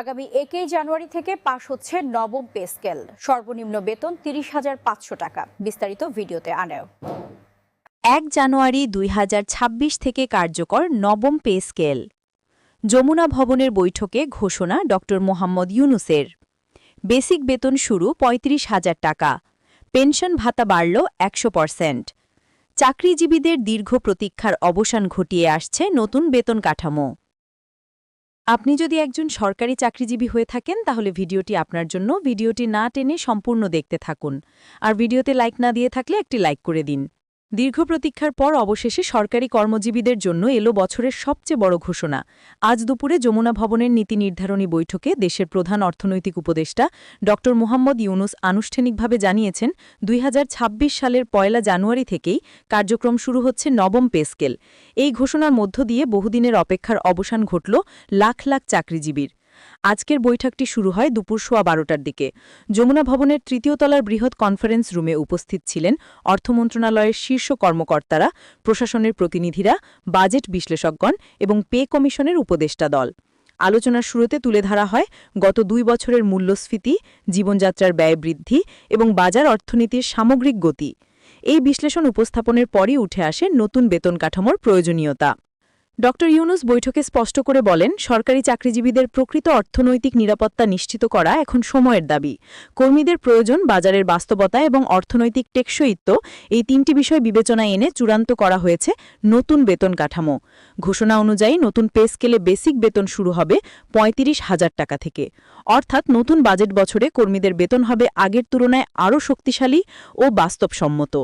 আগামী 1 জানুয়ারি থেকে পাশ হচ্ছে নবম পে স্কেল। সর্বনিম্ন বেতন 30,500 টাকা। বিস্তারিত ভিডিওতে আনেও। 1 জানুয়ারি 2026 থেকে কার্যকর নবম পে স্কেল। যমুনা ভবনের বৈঠকে ঘোষণা ড. মোহাম্মদ ইউনূসের। বেসিক বেতন শুরু 35,000 টাকা। পেনশন ভাতা বাড়ল 100%। চাকরিজীবীদের দীর্ঘ প্রতীক্ষার অবসান ঘটিয়ে আসছে নতুন বেতন কাঠামো। আপনি যদি একজন সরকারি চাকরিজীবী হয়ে থাকেন তাহলে ভিডিওটি আপনার জন্য। ভিডিওটি না টেনে সম্পূর্ণ দেখতে থাকুন। আর ভিডিওতে লাইক না দিয়ে থাকলে একটি লাইক করে দিন। দীর্ঘ প্রতীক্ষার পর অবশেষে সরকারি কর্মজীবীদের জন্য এলো বছরের সবচেয়ে বড় ঘোষণা। আজ দুপুরে যমুনা ভবনের নীতি নির্ধারণী বৈঠকে দেশের প্রধান অর্থনৈতিক উপদেষ্টা ড. মোহাম্মদ ইউনূস আনুষ্ঠানিকভাবে জানিয়েছেন 2026 সালের 1 জানুয়ারি থেকেই কার্যক্রম শুরু হচ্ছে নবম পে স্কেল। এই ঘোষণার মধ্য দিয়ে বহুদিনের অপেক্ষার অবসান ঘটল লাখ লাখ চাকরিজীবীর। আজকের বৈঠকটি শুরু হয় দুপুর 12টার দিকে। যমুনা ভবনের 3য় তলার বৃহৎ কনফারেন্স রুমে উপস্থিত ছিলেন অর্থ মন্ত্রণালয়ের শীর্ষ কর্মকর্তারা, প্রশাসনের প্রতিনিধিরা, বাজেট বিশ্লেষকগণ এবং পে কমিশনের উপদেষ্টা দল। আলোচনার শুরুতে তুলে ধরা হয় গত 2 বছরের মূল্যস্ফীতি, জীবনযাত্রার ব্যয় বৃদ্ধি এবং বাজার অর্থনীতির সামগ্রিক গতি। এই বিশ্লেষণ উপস্থাপনের পরই উঠে আসে নতুন বেতন কাঠামোর প্রয়োজনীয়তা। ড. ইউনূস বৈঠকে স্পষ্ট করে বলেন, সরকারি চাকরিজীবীদের প্রকৃত অর্থনৈতিক নিরাপত্তা নিশ্চিত করা এখন সময়ের দাবি। কর্মীদের প্রয়োজন, বাজারের বাস্তবতা এবং অর্থনৈতিক টেকসইত্ব, এই 3টি বিষয় বিবেচনায় এনে চূড়ান্ত করা হয়েছে নতুন বেতন কাঠামো। ঘোষণা অনুযায়ী নতুন পে স্কেলে বেসিক বেতন শুরু হবে 35,000 টাকা থেকে। অর্থাৎ নতুন বাজেট বছরে কর্মীদের বেতন হবে আগের তুলনায় আরও শক্তিশালী ও বাস্তবসম্মত।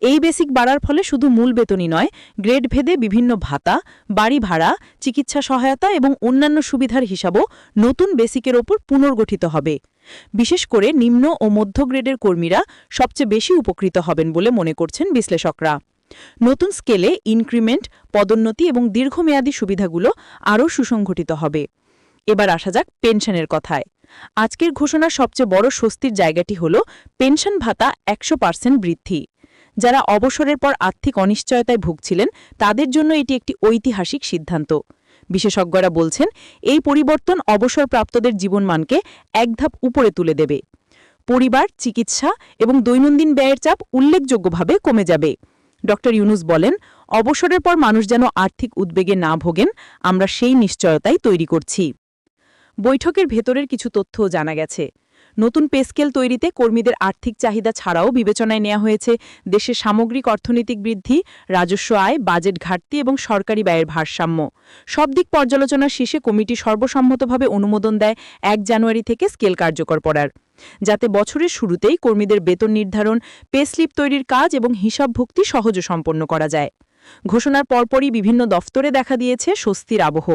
এই বেসিক বাড়ার ফলে শুধু মূল বেতনই নয়, গ্রেড ভেদে বিভিন্ন ভাতা, বাড়ি ভাড়া, চিকিৎসা সহায়তা এবং অন্যান্য সুবিধার হিসাবও নতুন বেসিকের ওপর পুনর্গঠিত হবে। বিশেষ করে নিম্ন ও মধ্য গ্রেডের কর্মীরা সবচেয়ে বেশি উপকৃত হবেন বলে মনে করছেন বিশ্লেষকরা। নতুন স্কেলে ইনক্রিমেন্ট, পদোন্নতি এবং দীর্ঘমেয়াদী সুবিধাগুলো আরও সুসংগঠিত হবে। এবার আসা যাক পেনশনের কথায়। আজকের ঘোষণার সবচেয়ে বড় স্বস্তির জায়গাটি হল পেনশন ভাতা 100% বৃদ্ধি। যারা অবসরের পর আর্থিক অনিশ্চয়তায় ভুগছিলেন তাদের জন্য এটি একটি ঐতিহাসিক সিদ্ধান্ত। বিশেষজ্ঞরা বলছেন, এই পরিবর্তন অবসরপ্রাপ্তদের জীবনমানকে এক ধাপ উপরে তুলে দেবে। পরিবার, চিকিৎসা এবং দৈনন্দিন ব্যয়ের চাপ উল্লেখযোগ্যভাবে কমে যাবে। ড. ইউনূস বলেন, অবসরের পর মানুষ যেন আর্থিক উদ্বেগে না ভোগেন, আমরা সেই নিশ্চয়তাই তৈরি করছি। বৈঠকের ভেতরের কিছু তথ্যও জানা গেছে। নতুন পে স্কেল তৈরিতে কর্মীদের আর্থিক চাহিদা ছাড়াও বিবেচনায় নেওয়া হয়েছে দেশের সামগ্রিক অর্থনৈতিক বৃদ্ধি, রাজস্ব আয়, বাজেট ঘাটতি এবং সরকারি ব্যয়ের ভারসাম্য। সব দিক পর্যালোচনার শেষে কমিটি সর্বসম্মতভাবে অনুমোদন দেয় 1 জানুয়ারি থেকে স্কেল কার্যকর করার, যাতে বছরের শুরুতেই কর্মীদের বেতন নির্ধারণ, পে স্লিপ তৈরির কাজ এবং হিসাবভুক্তি সহজে সম্পন্ন করা যায়। ঘোষণার পরপরই বিভিন্ন দফতরে দেখা দিয়েছে স্বস্তির আবহ।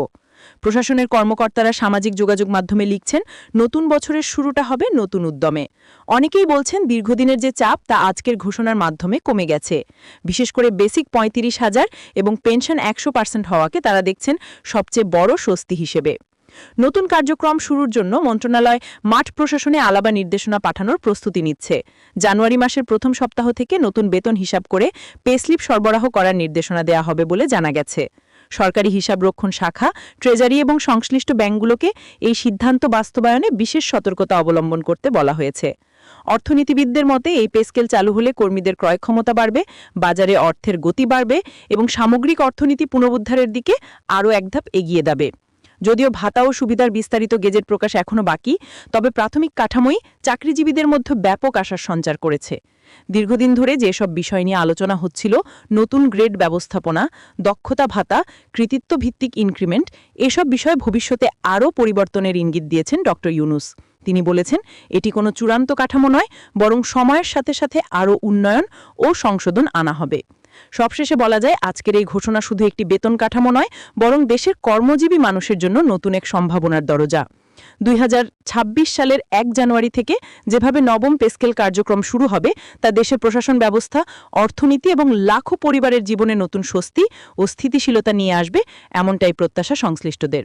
প্রশাসনের কর্মকর্তারা সামাজিক যোগাযোগ মাধ্যমে লিখছেন, নতুন বছরের শুরুটা হবে নতুন উদ্যমে। অনেকেই বলছেন, দীর্ঘদিনের যে চাপ তা আজকের ঘোষণার মাধ্যমে কমে গেছে। বিশেষ করে বেসিক 35,000 এবং পেনশন 100% হওয়াকে তারা দেখছেন সবচেয়ে বড় স্বস্তি হিসেবে। নতুন কার্যক্রম শুরুর জন্য মন্ত্রণালয় মাঠ প্রশাসনে আলাদা নির্দেশনা পাঠানোর প্রস্তুতি নিচ্ছে। জানুয়ারি মাসের প্রথম সপ্তাহ থেকে নতুন বেতন হিসাব করে পে স্লিপ সরবরাহ করার নির্দেশনা দেওয়া হবে বলে জানা গেছে। সরকারি হিসাবরক্ষণ শাখা, ট্রেজারি এবং সংশ্লিষ্ট ব্যাংকগুলোকে এই সিদ্ধান্ত বাস্তবায়নে বিশেষ সতর্কতা অবলম্বন করতে বলা হয়েছে। অর্থনীতিবিদদের মতে এই পে স্কেল চালু হলে কর্মীদের ক্রয় ক্ষমতা বাড়বে, বাজারে অর্থের গতি বাড়বে এবং সামগ্রিক অর্থনীতি পুনরুদ্ধারের দিকে আরও এক ধাপ এগিয়ে যাবে। যদিও ভাতা ও সুবিধার বিস্তারিত গেজেট প্রকাশ এখনও বাকি, তবে প্রাথমিক কাঠামোই চাকরিজীবীদের মধ্যে ব্যাপক আশার সঞ্চার করেছে। দীর্ঘদিন ধরে যেসব বিষয় নিয়ে আলোচনা হচ্ছিল, নতুন গ্রেড ব্যবস্থাপনা, দক্ষতা ভাতা, কৃতিত্ব ভিত্তিক ইনক্রিমেন্ট, এসব বিষয়ে ভবিষ্যতে আরও পরিবর্তনের ইঙ্গিত দিয়েছেন ড. ইউনূস। তিনি বলেছেন, এটি কোনো চূড়ান্ত কাঠামো নয়, বরং সময়ের সাথে সাথে আরও উন্নয়ন ও সংশোধন আনা হবে। সবশেষে বলা যায়, আজকের এই ঘোষণা শুধু একটি বেতন কাঠামো নয়, বরং দেশের কর্মজীবী মানুষের জন্য নতুন এক সম্ভাবনার দরজা। 2026 সালের 1 জানুয়ারি থেকে যেভাবে নবম পে স্কেল কার্যক্রম শুরু হবে তা দেশের প্রশাসন ব্যবস্থা, অর্থনীতি এবং লাখো পরিবারের জীবনে নতুন স্বস্তি ও স্থিতিশীলতা নিয়ে আসবে, এমনটাই প্রত্যাশা সংশ্লিষ্টদের।